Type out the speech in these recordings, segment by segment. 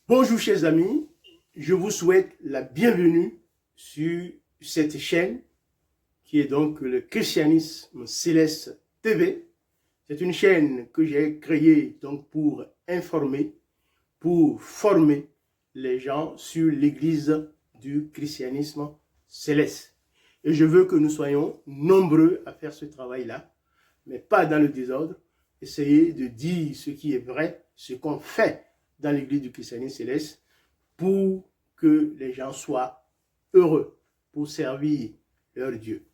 Bonjour chers amis, je vous souhaite la bienvenue sur cette chaîne qui est donc le Christianisme Céleste TV. C'est une chaîne que j'ai créée donc pour informer, pour former les gens sur l'église du christianisme céleste. Et je veux que nous soyons nombreux à faire ce travail-là, mais pas dans le désordre. Essayer de dire ce qui est vrai, ce qu'on fait dans l'église du christianisme céleste pour que les gens soient heureux, pour servir leur Dieu.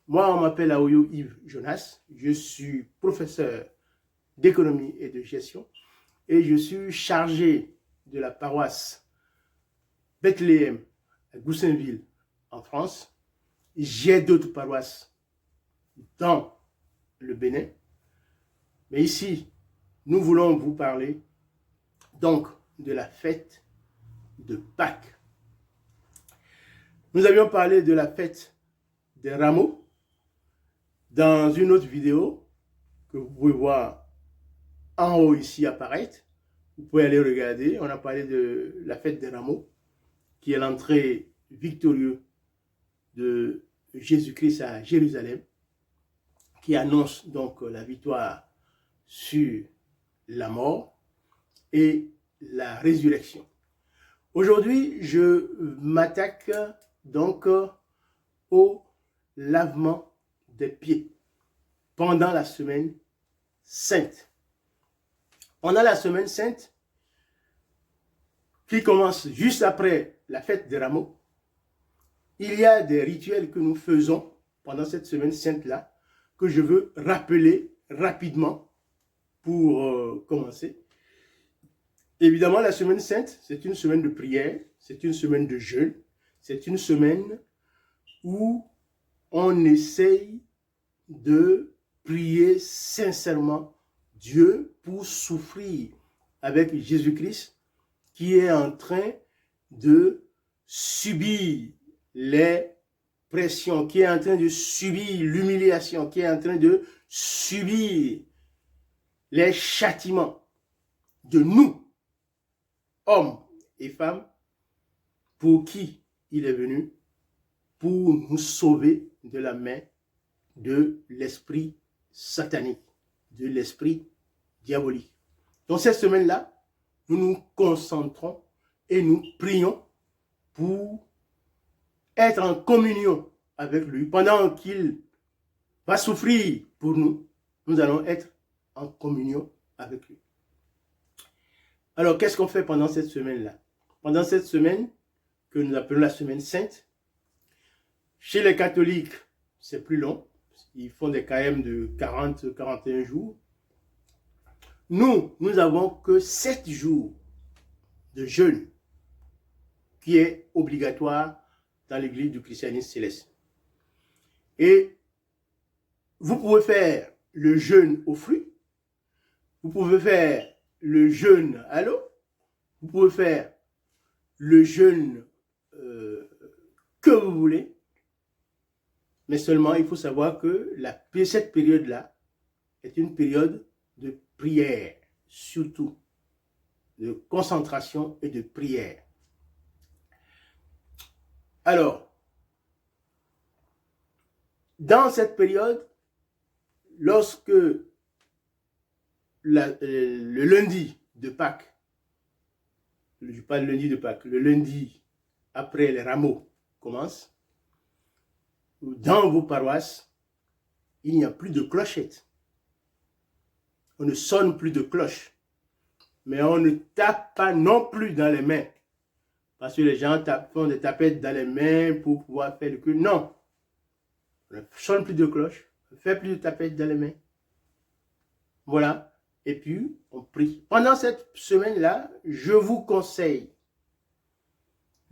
Moi, on m'appelle Aoyo Yves Jonas, je suis professeur d'économie et de gestion et je suis chargé de la paroisse Bethléem à Goussainville en France. J'ai d'autres paroisses dans le Bénin, mais ici, nous voulons vous parler donc de la fête de Pâques. Nous avions parlé de la fête des rameaux dans une autre vidéo que vous pouvez voir en haut ici apparaître. Vous pouvez aller regarder. On a parlé de la fête des rameaux qui est l'entrée victorieuse de Jésus-Christ à Jérusalem, qui annonce donc la victoire sur la mort et la résurrection. Aujourd'hui, je m'attaque donc au lavement des pieds pendant la semaine sainte. Pendant la semaine sainte, qui commence juste après la fête des rameaux, il y a des rituels que nous faisons pendant cette semaine sainte-là, que je veux rappeler rapidement pour commencer. Évidemment, la semaine sainte, c'est une semaine de prière, c'est une semaine de jeûne, c'est une semaine où on essaye de prier sincèrement Dieu pour souffrir avec Jésus-Christ qui est en train de subir les pressions, qui est en train de subir l'humiliation, qui est en train de subir les châtiments de nous, hommes et femmes, pour qui il est venu, pour nous sauver de la main de l'esprit satanique, de l'esprit diabolique. Donc cette semaine-là, nous nous concentrons et nous prions pour être en communion avec lui. Pendant qu'il va souffrir pour nous, nous allons être en communion avec lui. Alors, qu'est-ce qu'on fait pendant cette semaine-là? Pendant cette semaine, que nous appelons la semaine sainte, chez les catholiques, c'est plus long. Ils font des carêmes de 40-41 jours. Nous n'avons que 7 jours de jeûne qui est obligatoire dans l'église du christianisme céleste. Et vous pouvez faire le jeûne aux fruits, vous pouvez faire le jeûne à l'eau, vous pouvez faire le jeûne que vous voulez, mais seulement il faut savoir que cette période-là est une période de prière, surtout de concentration et de prière. Alors, dans cette période, lorsque le lundi de Pâques, je parle lundi de Pâques, le lundi après les rameaux commence, dans vos paroisses, il n'y a plus de clochettes. On ne sonne plus de cloches. Mais on ne tape pas non plus dans les mains. Parce que les gens font des tapettes dans les mains pour pouvoir faire le culte. Non. On ne sonne plus de cloches. On ne fait plus de tapettes dans les mains. Voilà. Et puis, on prie. Pendant cette semaine-là, je vous conseille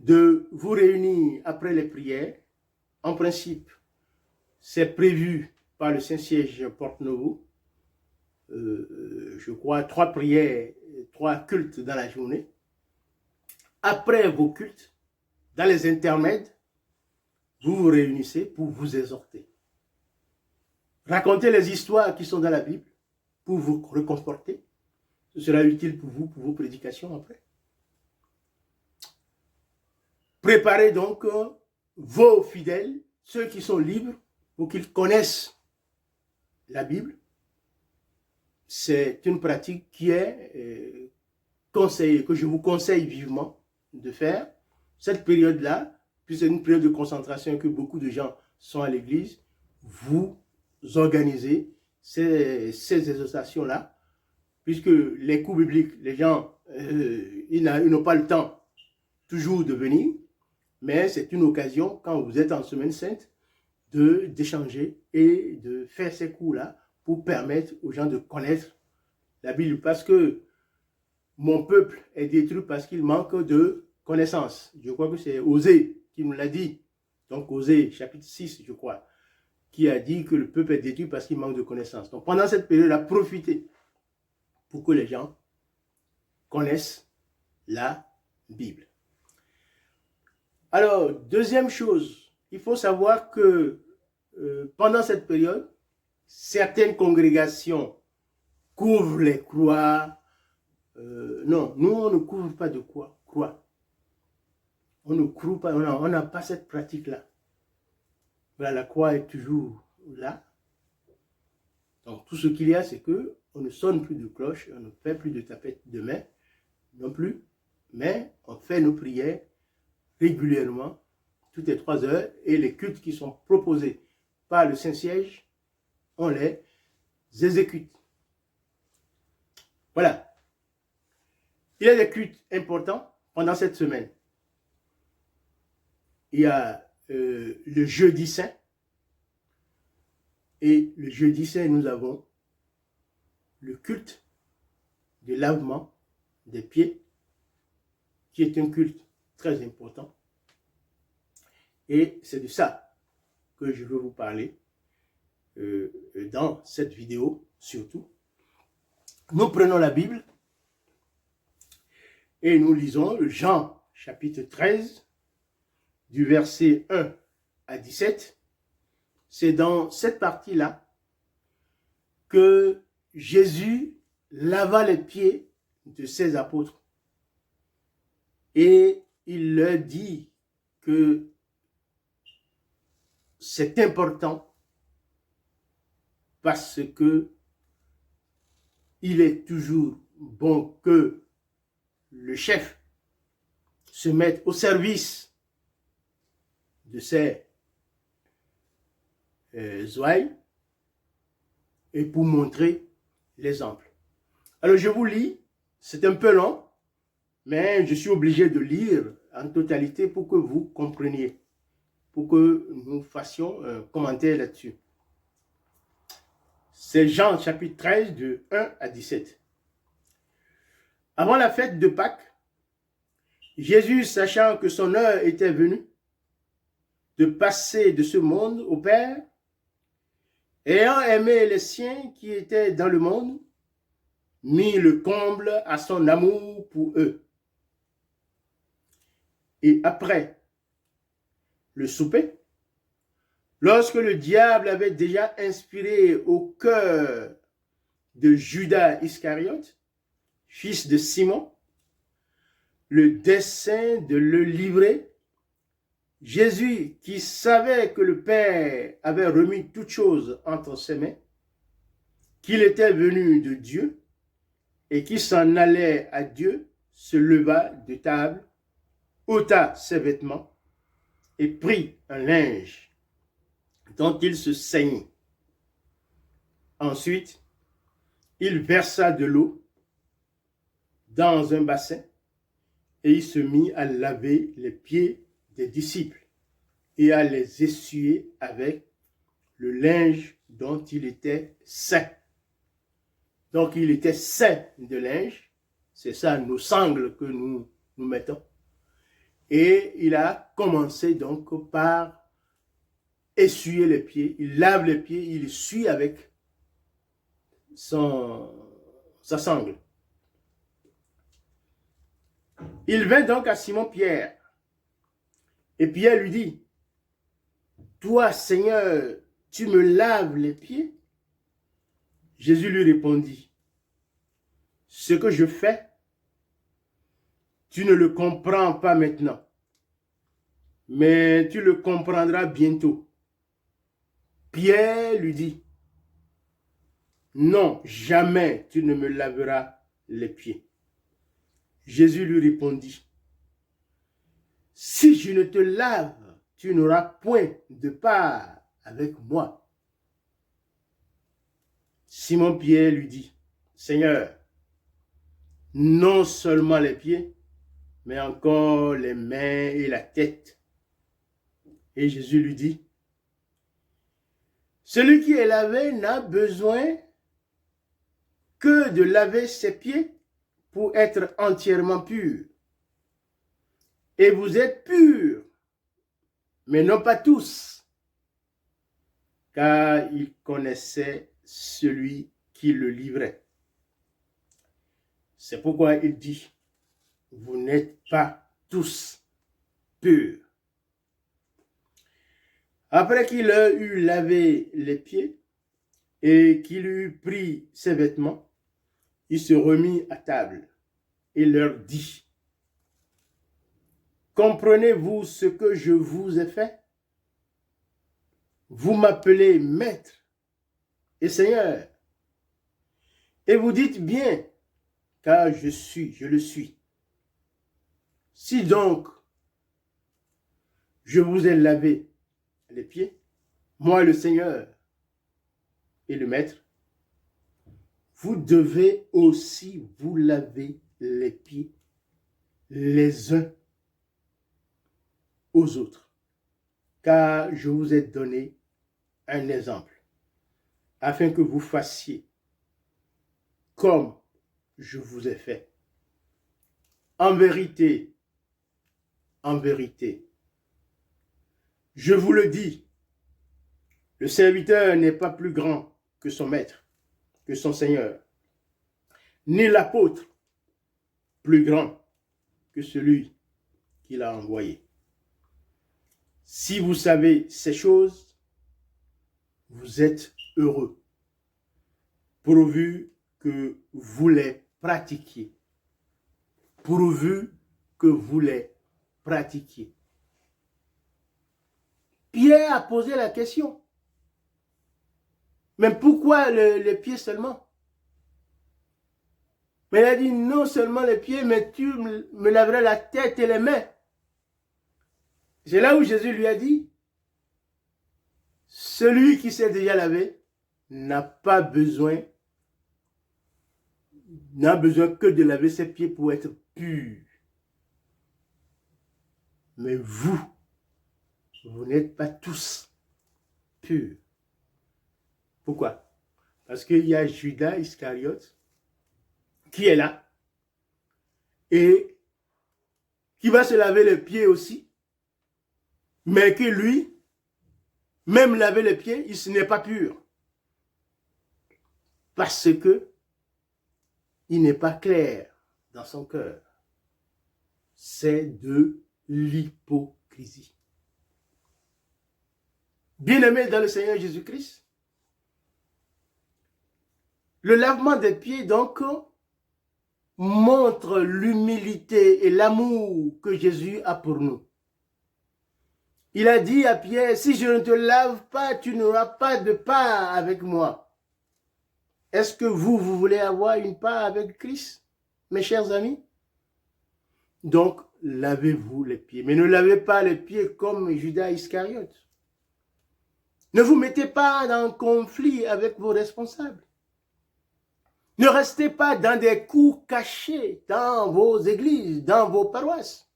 de vous réunir après les prières. En principe, c'est prévu par le Saint-Siège Porte-Novo. Je crois 3 prières, 3 cultes dans la journée. Après vos cultes, dans les intermèdes, vous vous réunissez pour vous exhorter. Racontez les histoires qui sont dans la Bible pour vous réconforter. Ce sera utile pour vous, pour vos prédications après. Préparez donc vos fidèles, ceux qui sont libres, pour qu'ils connaissent la Bible. C'est une pratique qui est conseillée, que je vous conseille vivement de faire. Cette période-là, puis c'est une période de concentration que beaucoup de gens sont à l'église, vous organisez ces exhortations-là, puisque les cours bibliques, les gens, ils n'ont pas le temps toujours de venir, mais c'est une occasion, quand vous êtes en semaine sainte, d'échanger et de faire ces cours-là pour permettre aux gens de connaître la Bible. Parce que mon peuple est détruit parce qu'il manque de connaissances. Je crois que c'est Osée qui nous l'a dit. Donc Osée, chapitre 6, je crois, qui a dit que le peuple est détruit parce qu'il manque de connaissances. Donc pendant cette période-là, profitez pour que les gens connaissent la Bible. Alors, deuxième chose, il faut savoir que pendant cette période, certaines congrégations couvrent les croix. Non, nous, on ne couvre pas de croix. On ne couvre pas, on n'a pas cette pratique-là. Voilà, la croix est toujours là. Donc, tout ce qu'il y a, c'est que on ne sonne plus de cloche, on ne fait plus de tapettes de main, non plus, mais on fait nos prières régulièrement, toutes les 3 heures, et les cultes qui sont proposés par le Saint-Siège, on les exécute. Voilà. Il y a des cultes importants pendant cette semaine. Il y a le jeudi saint. Et le jeudi saint, nous avons le culte du lavement des pieds, qui est un culte très important. Et c'est de ça que je veux vous parler dans cette vidéo, surtout. Nous prenons la Bible et nous lisons Jean chapitre 13, du verset 1 à 17. C'est dans cette partie-là que Jésus lava les pieds de ses apôtres. Et il leur dit que c'est important parce que il est toujours bon que le chef se mette au service de ses ouailles et pour montrer l'exemple. Alors je vous lis, c'est un peu long, mais je suis obligé de lire en totalité pour que vous compreniez, pour que nous fassions un commentaire là-dessus. C'est Jean chapitre 13 de 1 à 17. Avant la fête de Pâques, Jésus, sachant que son heure était venue de passer de ce monde au Père, ayant aimé les siens qui étaient dans le monde, mit le comble à son amour pour eux. Et après le souper, lorsque le diable avait déjà inspiré au cœur de Judas Iscariote, fils de Simon, le dessein de le livrer, Jésus, qui savait que le Père avait remis toutes choses entre ses mains, qu'il était venu de Dieu et qui s'en allait à Dieu, se leva de table, ôta ses vêtements et prit un linge dont il se ceignit. Ensuite, il versa de l'eau dans un bassin et il se mit à laver les pieds des disciples et à les essuyer avec le linge dont il était saint. Donc, il était saint de linge. C'est ça, nos sangles que nous mettons. Et il a commencé donc par essuyer les pieds. Il lave les pieds, il essuie avec sa sangle. Il vint donc à Simon-Pierre. Et Pierre lui dit, « Toi, Seigneur, tu me laves les pieds ?» Jésus lui répondit, « Ce que je fais, tu ne le comprends pas maintenant, mais tu le comprendras bientôt. Pierre lui dit, non, jamais tu ne me laveras les pieds. Jésus lui répondit, si je ne te lave, tu n'auras point de part avec moi. Simon-Pierre lui dit, Seigneur, non seulement les pieds, mais encore les mains et la tête. Et Jésus lui dit, celui qui est lavé n'a besoin que de laver ses pieds pour être entièrement pur. Et vous êtes purs, mais non pas tous, car il connaissait celui qui le livrait. C'est pourquoi il dit, vous n'êtes pas tous purs. Après qu'il eut lavé les pieds et qu'il eut pris ses vêtements, il se remit à table et leur dit, comprenez-vous ce que je vous ai fait? Vous m'appelez maître et Seigneur, et vous dites bien, car je le suis. Si donc je vous ai lavé les pieds, moi le Seigneur et le maître, vous devez aussi vous laver les pieds les uns aux autres, car je vous ai donné un exemple, afin que vous fassiez comme je vous ai fait. En vérité, je vous le dis, le serviteur n'est pas plus grand que son maître, que son Seigneur, ni l'apôtre plus grand que celui qui l'a envoyé. Si vous savez ces choses, vous êtes heureux, pourvu que vous les pratiquiez. Pourvu que vous les pratiquiez. Pierre a posé la question. Mais pourquoi les pieds seulement? Mais il a dit non seulement les pieds, mais tu me laveras la tête et les mains. C'est là où Jésus lui a dit, celui qui s'est déjà lavé n'a besoin que de laver ses pieds pour être pur. Mais vous n'êtes pas tous purs. Pourquoi? Parce qu'il y a Judas Iscariote qui est là et qui va se laver les pieds aussi, mais que lui, même laver les pieds, il n'est pas pur. Parce que il n'est pas clair dans son cœur. C'est de l'hypocrisie. Bien-aimés dans le Seigneur Jésus-Christ, le lavement des pieds, donc, montre l'humilité et l'amour que Jésus a pour nous. Il a dit à Pierre, si je ne te lave pas, tu n'auras pas de part avec moi. Est-ce que vous voulez avoir une part avec Christ, mes chers amis? Donc, lavez-vous les pieds. Mais ne lavez pas les pieds comme Judas Iscariote. Ne vous mettez pas en conflit avec vos responsables. Ne restez pas dans des coups cachés dans vos églises, dans vos paroisses.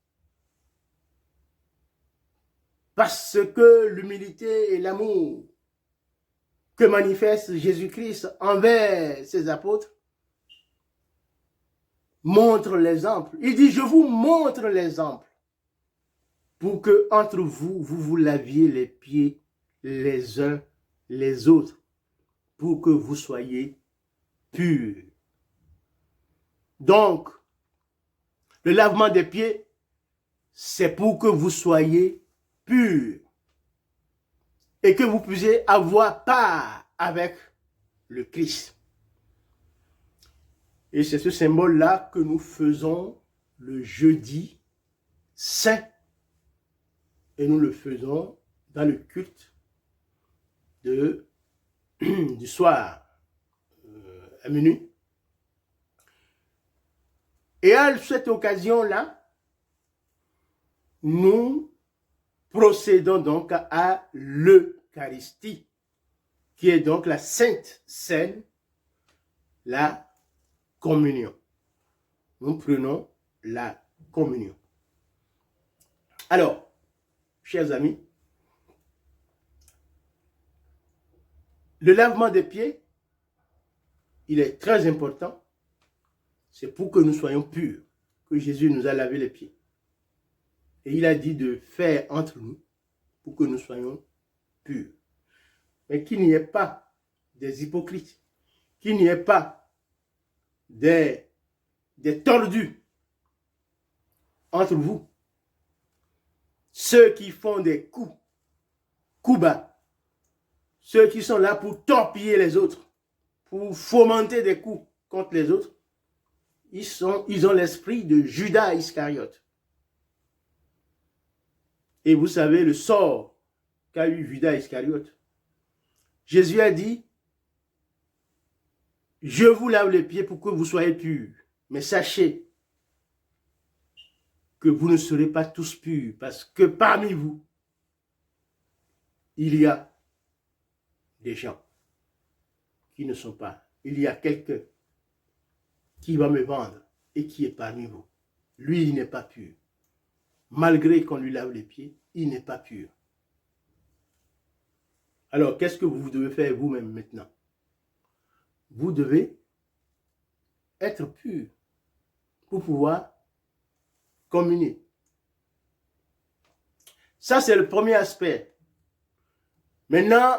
Parce que l'humilité et l'amour que manifeste Jésus-Christ envers ses apôtres montrent l'exemple. Il dit, je vous montre l'exemple pour que entre vous, vous vous laviez les pieds les uns les autres, pour que vous soyez purs. Donc, le lavement des pieds, c'est pour que vous soyez purs et que vous puissiez avoir part avec le Christ. Et c'est ce symbole-là que nous faisons le jeudi saint. et nous le faisons dans le culte du soir à minuit. Et à cette occasion-là, nous procédons donc à l'Eucharistie, qui est donc la Sainte Seine, la communion. Nous prenons la communion. Alors, chers amis, le lavement des pieds, il est très important. C'est pour que nous soyons purs que Jésus nous a lavé les pieds. Et il a dit de faire entre nous pour que nous soyons purs. Mais qu'il n'y ait pas des hypocrites, qu'il n'y ait pas des tordus entre vous. Ceux qui font des coups bas, ceux qui sont là pour torpiller les autres, pour fomenter des coups contre les autres, ils ont l'esprit de Judas Iscariote. Et vous savez le sort qu'a eu Judas Iscariote. Jésus a dit, je vous lave les pieds pour que vous soyez purs. Mais sachez que vous ne serez pas tous purs, parce que parmi vous, il y a des gens qui ne sont pas. Il y a quelqu'un qui va me vendre et qui est parmi vous. Lui, il n'est pas pur. Malgré qu'on lui lave les pieds, il n'est pas pur. Alors, qu'est-ce que vous devez faire vous-même maintenant? Vous devez être pur pour pouvoir communier. Ça, c'est le premier aspect. Maintenant,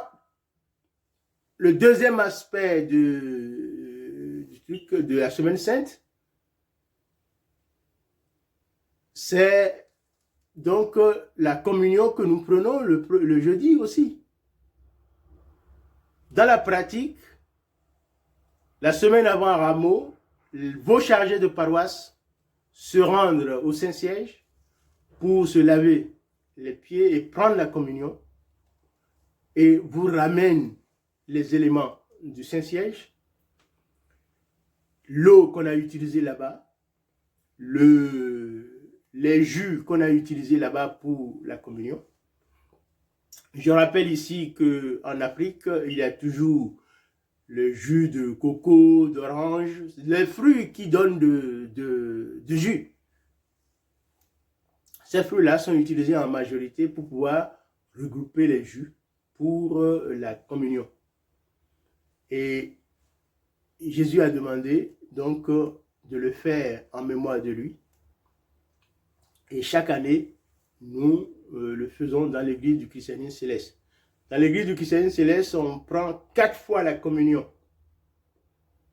le deuxième aspect du truc de la Semaine Sainte, c'est donc la communion que nous prenons le jeudi aussi. Dans la pratique, la semaine avant Rameau, vos chargés de paroisse se rendent au Saint-Siège pour se laver les pieds et prendre la communion et vous ramènent les éléments du Saint-Siège, l'eau qu'on a utilisée là-bas, les jus qu'on a utilisés là-bas pour la communion. Je rappelle ici qu'en Afrique, il y a toujours le jus de coco, d'orange, les fruits qui donnent de jus. Ces fruits-là sont utilisés en majorité pour pouvoir regrouper les jus pour la communion. Et Jésus a demandé donc de le faire en mémoire de lui. Et chaque année, nous le faisons dans l'église du christianisme céleste. Dans l'église du christianisme céleste, on prend 4 fois la communion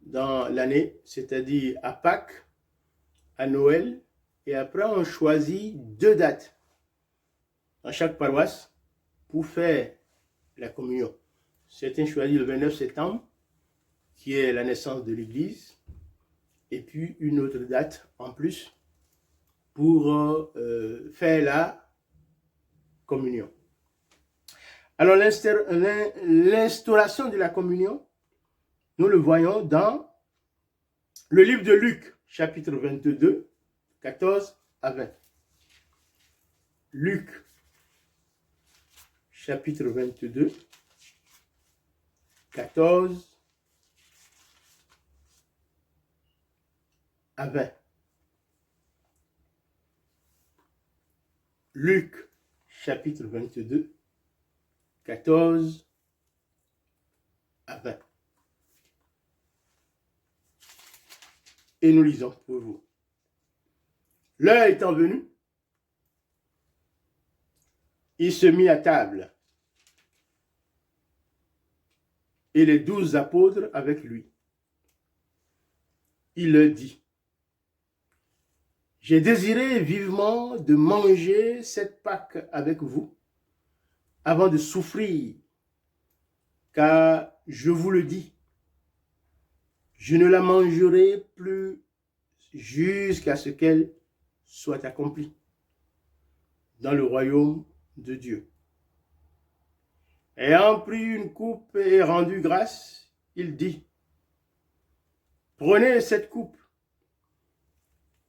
dans l'année, c'est-à-dire à Pâques, à Noël, et après on choisit 2 dates dans chaque paroisse pour faire la communion. Certains choisissent le 29 septembre, qui est la naissance de l'église, et puis une autre date en plus pour faire la communion. Alors l'instauration de la communion, nous le voyons dans le livre de Luc, chapitre 22, 14 à 20. Luc, chapitre 22, 14 à 20. Luc, chapitre 22, 14 à 20. Et nous lisons pour vous. L'heure étant venue, il se mit à table, et les 12 apôtres avec lui. Il leur dit, j'ai désiré vivement de manger cette Pâque avec vous avant de souffrir, car je vous le dis, je ne la mangerai plus jusqu'à ce qu'elle soit accomplie dans le royaume de Dieu. Ayant pris une coupe et rendu grâce, il dit, prenez cette coupe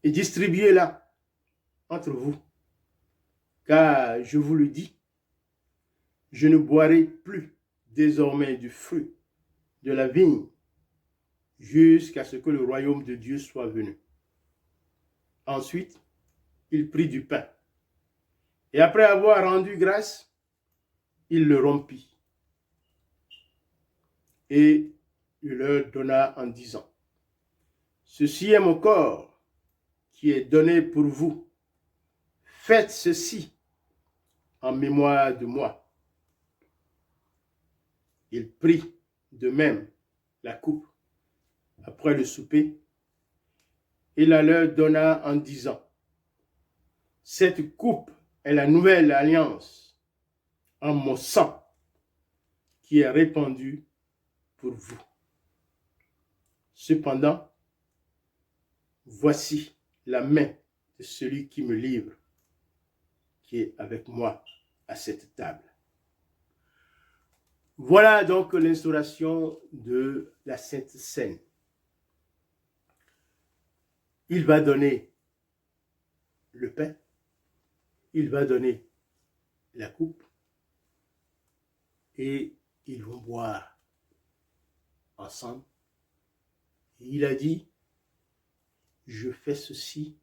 et distribuez-la entre vous, car je vous le dis, je ne boirai plus désormais du fruit de la vigne jusqu'à ce que le royaume de Dieu soit venu. Ensuite, il prit du pain. Et après avoir rendu grâce, il le rompit. Et il leur donna en disant, ceci est mon corps qui est donné pour vous. Faites ceci en mémoire de moi. Il prit de même la coupe après le souper et la leur donna en disant, cette coupe est la nouvelle alliance en mon sang qui est répandu pour vous. Cependant, voici la main de celui qui me livre, qui est avec moi à cette table. Voilà donc l'instauration de la Sainte Seine. Il va donner le pain, il va donner la coupe et ils vont boire ensemble. Et il a dit, je fais ceci,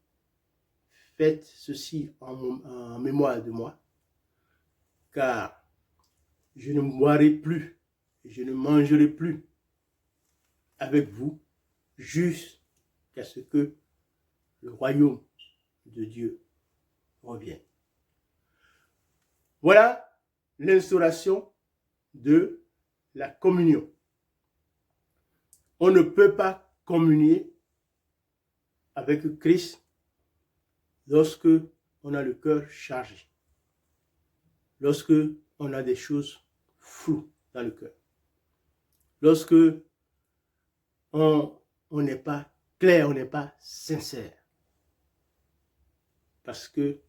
faites ceci en mémoire de moi, car je ne boirai plus, je ne mangerai plus avec vous jusqu'à ce que le royaume de Dieu revienne. Voilà l'instauration de la communion. On ne peut pas communier avec Christ lorsque on a le cœur chargé, lorsque on a des choses floues dans le cœur, lorsque on n'est pas clair, on n'est pas sincère. Parce que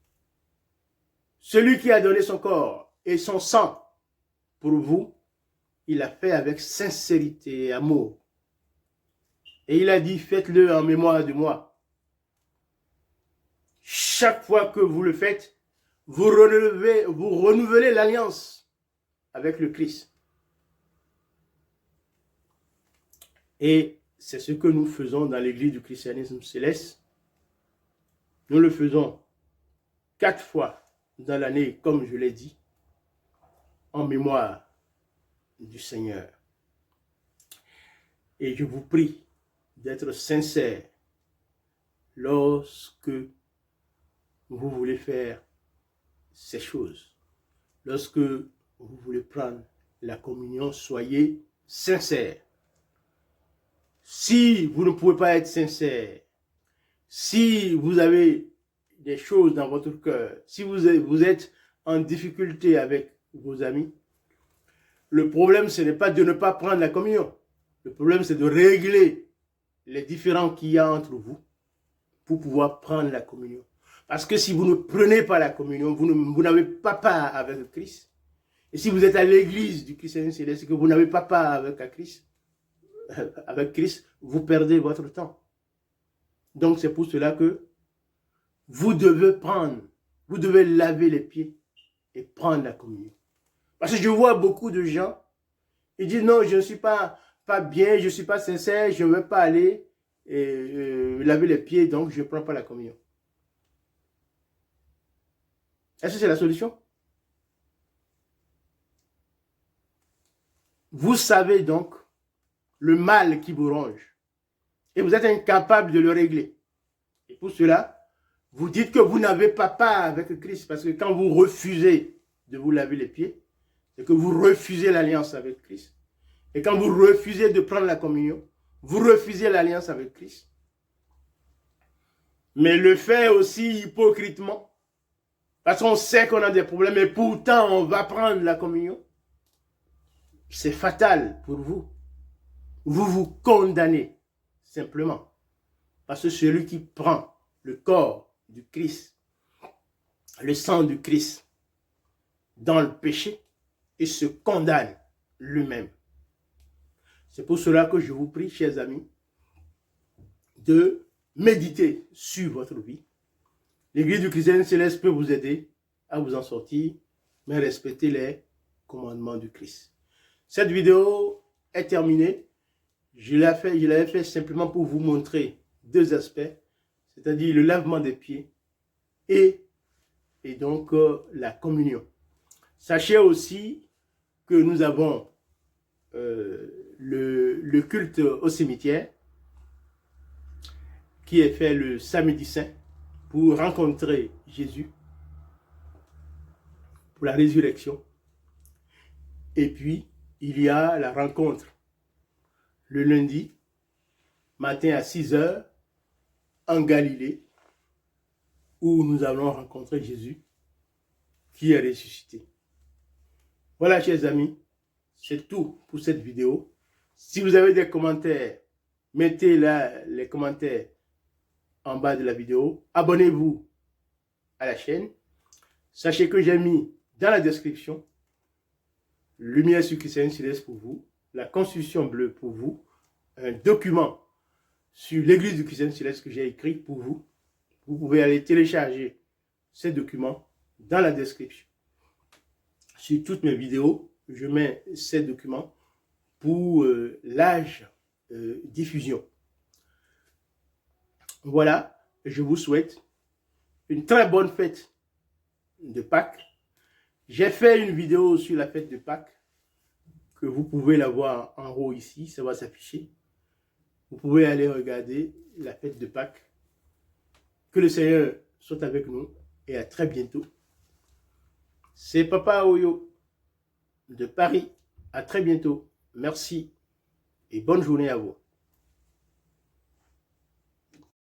celui qui a donné son corps et son sang pour vous, il l'a fait avec sincérité et amour. Et il a dit, faites-le en mémoire de moi. Chaque fois que vous le faites, vous renouvelez l'alliance avec le Christ. Et c'est ce que nous faisons dans l'église du christianisme céleste. Nous le faisons 4 fois dans l'année, comme je l'ai dit, en mémoire du Seigneur. Et je vous prie d'être sincère lorsque vous voulez faire ces choses. Lorsque vous voulez prendre la communion, soyez sincère. Si vous ne pouvez pas être sincère, si vous avez des choses dans votre cœur, si vous êtes en difficulté avec vos amis, le problème, ce n'est pas de ne pas prendre la communion. Le problème, c'est de régler les différends qu'il y a entre vous pour pouvoir prendre la communion. Parce que si vous ne prenez pas la communion, vous n'avez pas part avec Christ. Et si vous êtes à l'église du christianisme céleste et que vous n'avez pas part avec Christ, vous perdez votre temps. Donc c'est pour cela que vous devez laver les pieds et prendre la communion. Parce que je vois beaucoup de gens, ils disent non, je ne suis pas bien, je ne suis pas sincère, je ne veux pas aller laver les pieds, donc je ne prends pas la communion. Est-ce que c'est la solution? Vous savez donc le mal qui vous ronge et vous êtes incapable de le régler. Et pour cela, vous dites que vous n'avez pas part avec Christ parce que quand vous refusez de vous laver les pieds, c'est que vous refusez l'alliance avec Christ. Et quand vous refusez de prendre la communion, vous refusez l'alliance avec Christ. Mais le fait aussi hypocritement, parce qu'on sait qu'on a des problèmes et pourtant on va prendre la communion, c'est fatal pour vous. Vous vous condamnez simplement. Parce que celui qui prend le corps du Christ, le sang du Christ, dans le péché et se condamne lui-même. C'est pour cela que je vous prie, chers amis, de méditer sur votre vie. L'Église du chrétien céleste peut vous aider à vous en sortir, mais respectez les commandements du Christ. Cette vidéo est terminée. Je l'avais fait simplement pour vous montrer deux aspects, c'est-à-dire le lavement des pieds et donc la communion. Sachez aussi que nous avons le culte au cimetière qui est fait le samedi saint pour rencontrer Jésus pour la résurrection. Et puis, il y a la rencontre le lundi matin à 6 h en Galilée où nous allons rencontrer Jésus qui est ressuscité. Voilà, chers amis, c'est tout pour cette vidéo. Si vous avez des commentaires, mettez là les commentaires en bas de la vidéo. Abonnez-vous à la chaîne. Sachez que j'ai mis dans la description Lumière sur Christian Céleste pour vous, la Constitution bleue pour vous, un document sur l'Église du Christian Céleste que j'ai écrit pour vous. Vous pouvez aller télécharger ces documents dans la description. Sur toutes mes vidéos, je mets ces documents pour l'âge diffusion. Voilà, je vous souhaite une très bonne fête de Pâques. J'ai fait une vidéo sur la fête de Pâques que vous pouvez la voir en haut ici, ça va s'afficher. Vous pouvez aller regarder la fête de Pâques. Que le Seigneur soit avec nous et à très bientôt. C'est Papa Oyo de Paris. À très bientôt. Merci et bonne journée à vous.